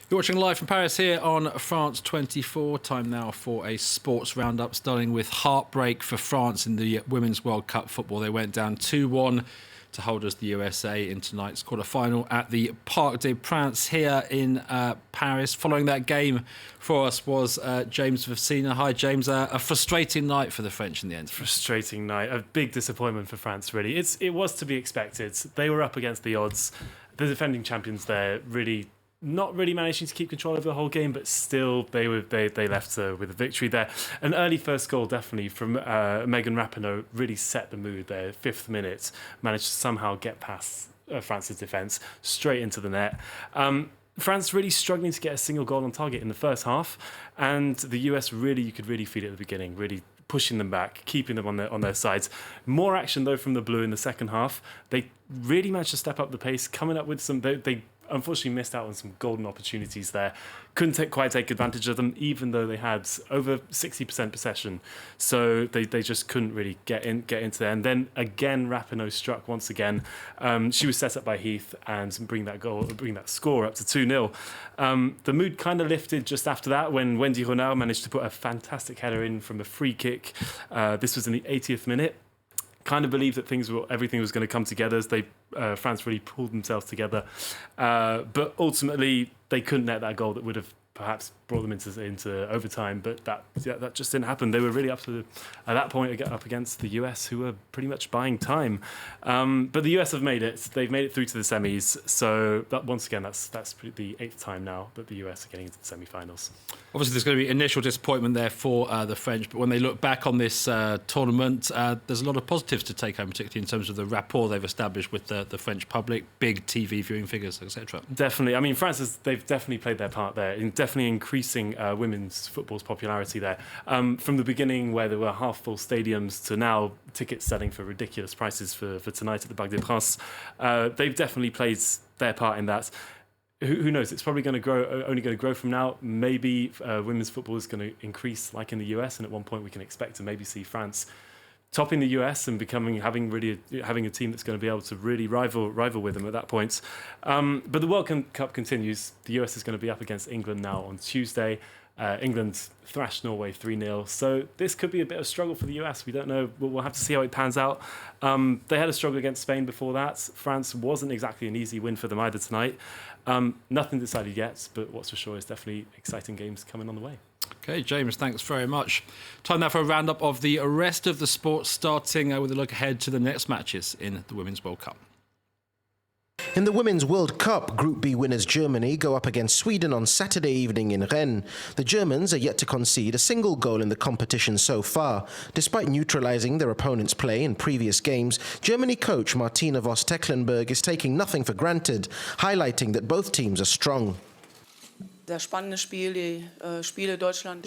You're watching live from Paris here on France 24. Time now for a sports roundup, starting with heartbreak for France in the Women's World Cup football. They went down 2-1 to holders the USA in tonight's quarter-final at the Parc des Princes here in Paris. Following that game for us was James Vecina. Hi, James. A frustrating night for the French in the end. Frustrating night. A big disappointment for France, really. It was to be expected. They were up against the odds. The defending champions there really not really managing to keep control over the whole game, but still they left with a victory there. An early first goal definitely from Megan Rapinoe really set the mood there. 5th minute, managed to somehow get past France's defence straight into the net. France really struggling to get a single goal on target in the first half, and the US you could really feel it at the beginning, really pushing them back, keeping them on their sides. More action though from the Blue in the second half. They really managed to step up the pace, coming up with some. They unfortunately missed out on some golden opportunities there. Couldn't quite take advantage of them, even though they had over 60% possession. So they just couldn't really get into there. And then again, Rapinoe struck once again. She was set up by Heath and bring that score up to 2-0. The mood kind of lifted just after that when Wendy Renard managed to put a fantastic header in from a free kick. This was in the 80th minute. Kind of believed that everything was going to come together as France really pulled themselves together, but ultimately they couldn't net that goal that would have perhaps brought them into overtime. But that just didn't happen. They were really at that point up against the US, who were pretty much buying time. But the US have made it. They've made it through to the semis. So once again, that's the 8th time now that the US are getting into the semi-finals. Obviously, there's going to be initial disappointment there for the French, but when they look back on this tournament, there's a lot of positives to take home, particularly in terms of the rapport they've established with the French public, big TV viewing figures, etc. Definitely. I mean, France they've definitely played their part there in definitely increasing women's football's popularity there. From the beginning, where there were half-full stadiums, to now tickets selling for ridiculous prices for tonight at the Parc des Princes, they've definitely played their part in that. Who knows? It's probably only going to grow from now. Maybe women's football is going to increase like in the US, and at one point we can expect to maybe see France topping the US and having a team that's going to be able to really rival with them at that point. But the World Cup continues. The US is going to be up against England now on Tuesday. England thrashed Norway 3-0. So this could be a bit of a struggle for the US. We don't know. We'll have to see how it pans out. They had a struggle against Spain before that. France wasn't exactly an easy win for them either tonight. Nothing decided yet, but what's for sure is definitely exciting games coming on the way. Okay, James, thanks very much. Time now for a roundup of the rest of the sports, starting with a look ahead to the next matches in the Women's World Cup. In the Women's World Cup, Group B winners Germany go up against Sweden on Saturday evening in Rennes. The Germans are yet to concede a single goal in the competition so far. Despite neutralising their opponent's play in previous games, Germany coach Martina Voss-Tecklenburg is taking nothing for granted, highlighting that both teams are strong.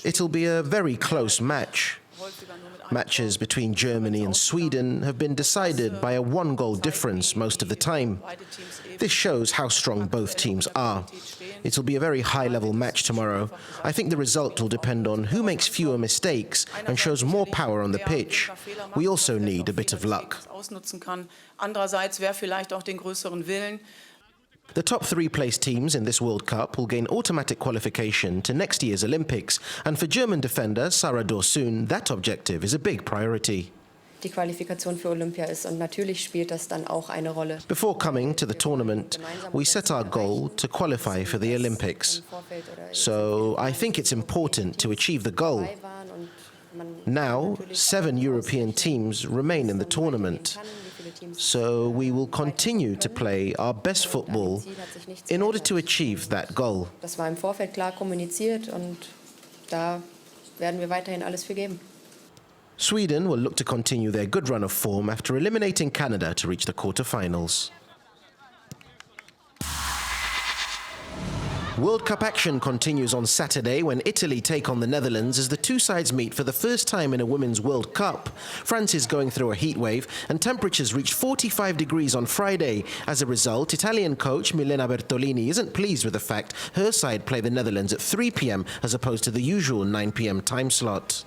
It'll be a very close match. Matches between Germany and Sweden have been decided by a 1-goal difference most of the time. This shows how strong both teams are. It'll be a very high-level match tomorrow. I think the result will depend on who makes fewer mistakes and shows more power on the pitch. We also need a bit of luck. The top 3 placed teams in this World Cup will gain automatic qualification to next year's Olympics, and for German defender Sarah Dorsun, that objective is a big priority. Die Qualifikation für Olympia ist und natürlich spielt das dann auch eine Rolle. Before coming to the tournament, we set our goal to qualify for the Olympics. So I think it's important to achieve the goal. Now, 7 European teams remain in the tournament. So we will continue to play our best football in order to achieve that goal. Das war im Vorfeld klar kommuniziert und da werden wir weiterhin alles für geben. Sweden will look to continue their good run of form after eliminating Canada to reach the quarter-finals. World Cup action continues on Saturday when Italy take on the Netherlands as the two sides meet for the first time in a Women's World Cup. France is going through a heatwave and temperatures reached 45 degrees on Friday. As a result, Italian coach Milena Bertolini isn't pleased with the fact her side play the Netherlands at 3 p.m. as opposed to the usual 9 p.m. time slot.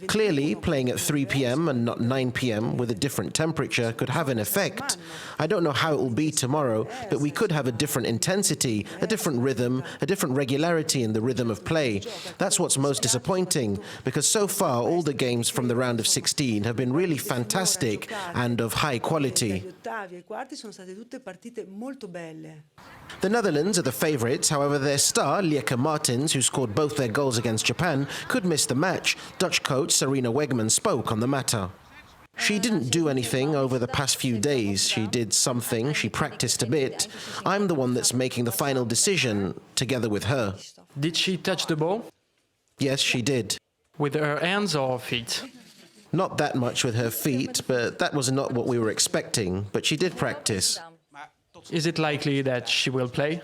Clearly, playing at 3 p.m. and not 9 p.m. with a different temperature could have an effect. I don't know how it will be tomorrow, but we could have a different intensity, a different rhythm, a different regularity in the rhythm of play. That's what's most disappointing, because so far all the games from the round of 16 have been really fantastic and of high quality. The Netherlands are the favourites, however their star, Lieke Martens, who scored both their goals against Japan, could miss the match. Dutch coach Sarina Wegman spoke on the matter. She didn't do anything over the past few days. She did something, she practiced a bit. I'm the one that's making the final decision, together with her. Did she touch the ball? Yes, she did. With her hands or feet? Not that much with her feet, but that was not what we were expecting. But she did practice. Is it likely that she will play?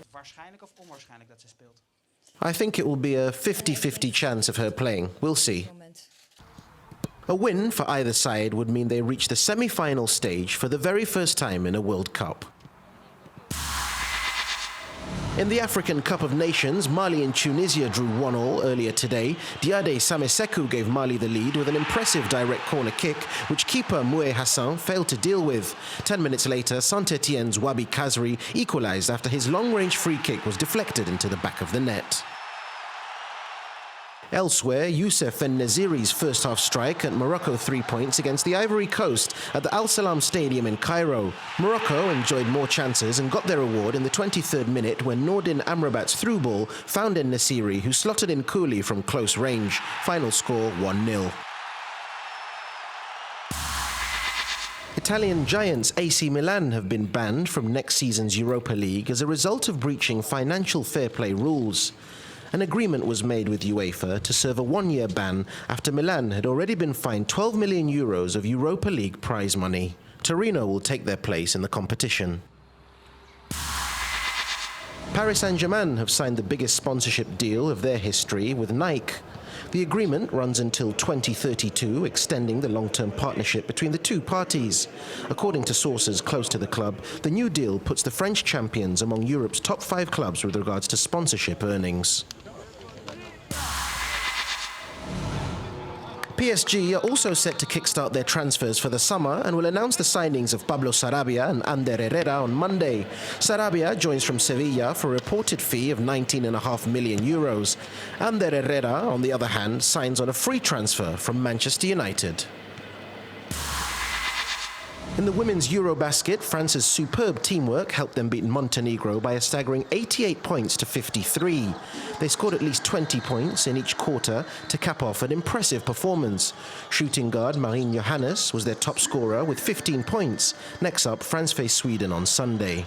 I think it will be a 50-50 chance of her playing. We'll see. A win for either side would mean they reach the semi-final stage for the very first time in a World Cup. In the African Cup of Nations, Mali and Tunisia drew 1-1 earlier today. Diade Samesekou gave Mali the lead with an impressive direct corner kick, which keeper Moué Hassan failed to deal with. 10 minutes later, Saint-Étienne's Wabi Kazri equalised after his long-range free kick was deflected into the back of the net. Elsewhere, Youssef En-Nesyri's first-half strike earned Morocco 3 points against the Ivory Coast at the Al Salam Stadium in Cairo. Morocco enjoyed more chances and got their reward in the 23rd minute when Nordin Amrabat's through ball found En-Nesyri, who slotted in coolly from close range. Final score 1-0. Italian giants AC Milan have been banned from next season's Europa League as a result of breaching financial fair play rules. An agreement was made with UEFA to serve a one-year ban after Milan had already been fined 12 million euros of Europa League prize money. Torino will take their place in the competition. Paris Saint-Germain have signed the biggest sponsorship deal of their history with Nike. The agreement runs until 2032, extending the long-term partnership between the two parties. According to sources close to the club, the new deal puts the French champions among Europe's top 5 clubs with regards to sponsorship earnings. PSG are also set to kickstart their transfers for the summer and will announce the signings of Pablo Sarabia and Ander Herrera on Monday. Sarabia joins from Sevilla for a reported fee of 19.5 million euros. Ander Herrera, on the other hand, signs on a free transfer from Manchester United. In the women's Eurobasket, France's superb teamwork helped them beat Montenegro by a staggering 88 points to 53. They scored at least 20 points in each quarter to cap off an impressive performance. Shooting guard Marine Johannes was their top scorer with 15 points. Next up, France face Sweden on Sunday.